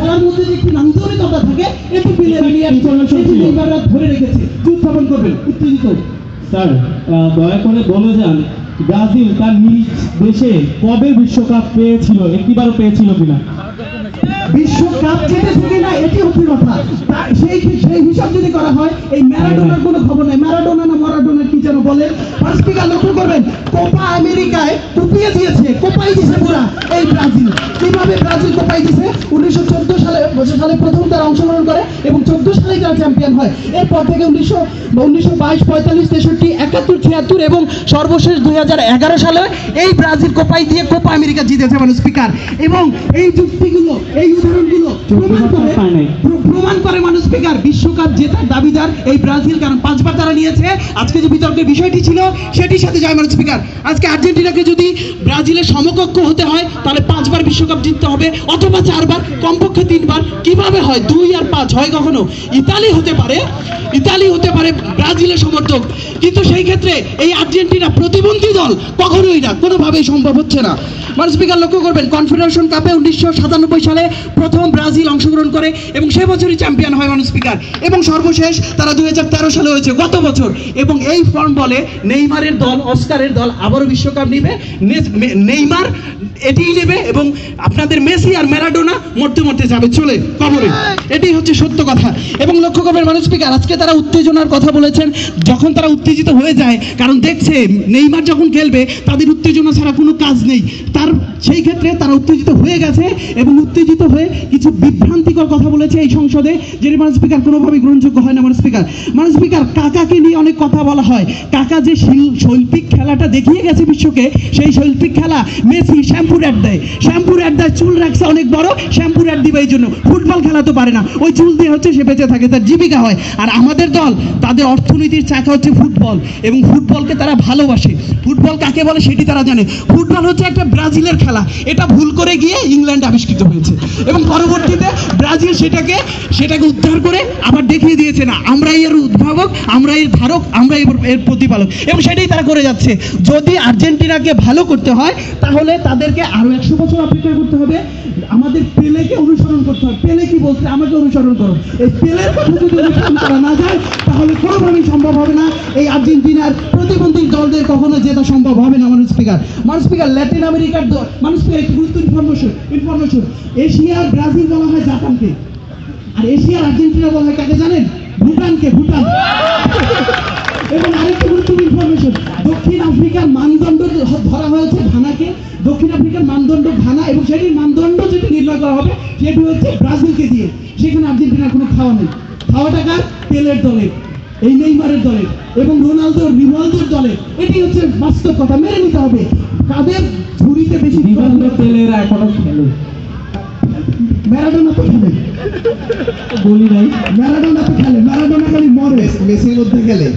খেলার মধ্যে যে একটি আন্তরিকতা থাকে এটি প্লেয়ার নেইমাররা ধরে রেখেছে। উত্থাপন করবেন উত্তেজিত স্যার, দয়া করে বলে যান ব্রাজিল তার নিজ দেশে কবে বিশ্বকাপ পেয়েছিল, একটিবারও পেয়েছিল কিনা? বিশ্বকাপ জিতেছে কিনা এটি হচ্ছে কথা। সেই হিসাব যদি করা হয় এই ম্যারাডোনার কোনো খবর নাই। ম্যারাডোনা না মরাডোনা কি যেন বলে। স্পিকার লক্ষ্য করবেন কোপা আমেরিকায় টুপিয়ে দিয়েছে, কোপাই দিয়েছে পুরা এই ব্রাজিল। কিভাবে ব্রাজিল কোপাই দিয়েছে? 1914 সালে প্রথম তারা অংশগ্রহণ করে এবং 14 সালে তারা চ্যাম্পিয়ন হয়। এরপর থেকে 1922, 45, 63, 71, 76 এবং সর্বশেষ 2011 সালে এই ব্রাজিল কোপাই দিয়ে কোপা আমেরিকা জিতেছে মানে স্পিকার। এবং এই যুক্তিগুলো, এই উদাহরণগুলো প্রমাণ করে মানুষ স্পিকার বিশ্বকাপ জেতার দাবিদার এই ব্রাজিল। কারণ 5 বার তারা নিয়েছে। আজকে যে বিতর্কের বিষয়টি ছিল সেটির সাথে যায় মানুষ স্পিকার। আজকে আর্জেন্টিনাকে যদি ব্রাজিলের সমকক্ষ হতে হয় তাহলে 5 বার বিশ্বকাপ জিততে হবে, অথবা 4 বার, কমপক্ষে 3 বার। কিভাবে হয়? 2 আর 5 হয় কখনো? ইতালি হতে পারে ব্রাজিলের সমর্থক, কিন্তু সেই ক্ষেত্রে এই আর্জেন্টিনা প্রতিবন্ধী দল, কখনোই না, কোনোভাবেই সম্ভব হচ্ছে না। মানুষ স্পিকার লক্ষ্য করবেন কনফেডারেশন কাপে 1997 সালে প্রথম ব্রাজিল অংশগ্রহণ করে এবং সে বছরই চ্যাম্পিয়ন হয় মানুষ স্পিকার। এবং সর্বশেষ তারা 2013 সালে হয়েছে গত বছর। এবং এই ফর্ম বলে নেইমারের দল, অস্কারের দল আবারও বিশ্বকাপ নেবে। নেইমার এটিই নেবে এবং আপনাদের মেসি আর ম্যারাডোনা মরতে মরতে যাবে চলে কবরে। এটাই হচ্ছে সত্য কথা। এবং লক্ষ্য করবেন মানুষ স্পিকার আজকে তারা উত্তেজনার কথা বলেছেন। যখন তারা উত্তেজিত হয়ে যায়, কারণ দেখছে নেইমার যখন খেলবে তাদের উত্তেজনা ছাড়া কোনো কাজ নেই, সেই ক্ষেত্রে তারা উত্তেজিত হয়ে গেছে এবং উত্তেজিত হয়ে কিছু বিভ্রান্তিকর কথা বলেছে এই সংসদে, যেটি মানুষ স্পিকার কোনোভাবেই গ্রহণযোগ্য হয় না। মানুষ স্পিকার কাকাকে নিয়ে অনেক কথা বলা হয়। কাকা যে শৈল্পিক খেলাটা দেখিয়ে গেছে বিশ্বকে, সেই শৈল্পিক খেলা মেসি শ্যাম্পুর অ্যাড দেয়, চুল রাখছে অনেক বড়, শ্যাম্পুর অ্যাড দিবে এই জন্য। ফুটবল খেলা তো পারে না, ওই চুল দিয়ে হচ্ছে সে বেঁচে থাকে, তার জীবিকা হয়। আর আমাদের দল, তাদের অর্থনীতির চাকা হচ্ছে ফুটবল এবং ফুটবলকে তারা ভালোবাসে। ফুটবল কাকে বলে সেটি তারা জানে। ফুটবল হচ্ছে একটা ব্রাজিলের খেলা, এটা ভুল করে গিয়ে ইংল্যান্ড আবিষ্কৃত হয়েছে এবং পরবর্তীতে ব্রাজিল সেটাকে উদ্ধার করে আবার দেখিয়ে দিয়েছে না আমরাই এর উদ্ভাবক, আমরা এর ধারক, আমরা এর প্রতিপালক, এবং সেটাই তারা করে যাচ্ছে। যদি আর্জেন্টিনাকে ভালো করতে হয় তাহলে তাদেরকে আরো 100 বছর অপেক্ষা করতে হবে। আমাদের পেলেকে অনুসরণ করতে হবে। পেলে কি বলছে? আমাকে অনুসরণ করো। এই পেলের কথা যদি অনুসরণ করা না যায় তাহলে কোনোভাবেই সম্ভব হবে না। এই আর্জেন্টিনার প্রতিবন্ধী দলদের কখনো জেতা সম্ভব হবে না। মানুষ স্পিকার ল্যাটিন আমেরিকার মানুষ স্পিকার একটি গুরুত্ব ইনফরমেশন। এশিয়ার ব্রাজিল বলা হয় জাপানকে, আর এশিয়ার আর্জেন্টিনা বলা হয় কাকে জানেন? ভুটানকে। এবং আরেকটি গুরুত্বপূর্ণ ইনফরমেশন, দক্ষিণ আফ্রিকার মানদণ্ড ধরা হয়েছে ঘানাকে। দক্ষিণ আফ্রিকার মানদণ্ড ঘানা, এবং সেটির মানদণ্ড যেটি নির্ণয় করা হবে সেটি হচ্ছে ব্রাজিলকে দিয়ে। সেখানে আর্জেন্টিনার কোনো খাওয়া নেই। খাওয়াটা কার? পেলের দলের, এই নেইমারের দলের এবং রিভালদোর দলের। এটি হচ্ছে বাস্তব কথা, মেনে নিতে হবে। কাদের ঝুড়িতে বেশি? পেলেরা এখনো খেলে, ম্যারাডোনা তো খেলে, বলি নাই, ম্যারাডোনা তো খেলে, ম্যারাডোনা খালি মরে, মেসির মধ্যে খেলে।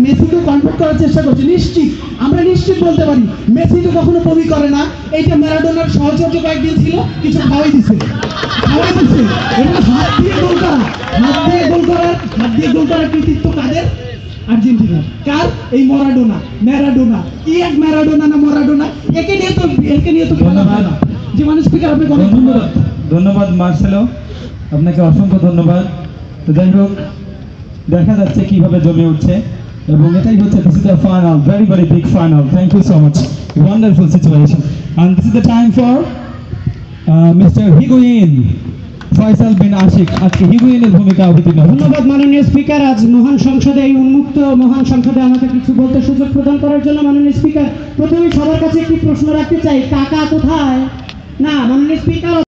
মেসি তো কনভার্ট করার চেষ্টা করছে, নিশ্চিত, আমরা নিশ্চিত বলতে পারি মেসি তো কখনো বমি করে না। এইটা ম্যারাডোনার সহচর্য কয়েকদিন ছিল, কিছু খাওয়াই দিছে। এটা হাত দিয়ে গোল করার কৃতিত্ব কাদের? আর্জেন্টিনা। কার? এই ম্যারাডোনা। কি এক ম্যারাডোনা না মরাডোনা? একে নিয়ে তো খেলা হয় না। যে মানুষ স্পিকার, আপনাকে অনেক ধন্যবাদ মার্সেলো, আপনাকে অসংখ্য ধন্যবাদ। তো যাই হোক, দেখা যাচ্ছে কিভাবে জমে উঠছে এবং এটাই হচ্ছে this is the final, very very big final. Thank you so much, wonderful situation. And this is the time for mister Higuain Faisal bin Ashiq আজকে হিগুইনের ভূমিকা অবতীর্ণ। ধন্যবাদ মাননীয় স্পিকার, আজ মহান সংসদে, এই উন্মুক্ত মহান সংসদে আমাকে কিছু বলতে সুযোগ প্রদান করার জন্য। মাননীয় স্পিকার, প্রথমে সবার কাছে একটি প্রশ্ন রাখতে চাই, কাকা কোথায়? না, মাননীয় স্পিকার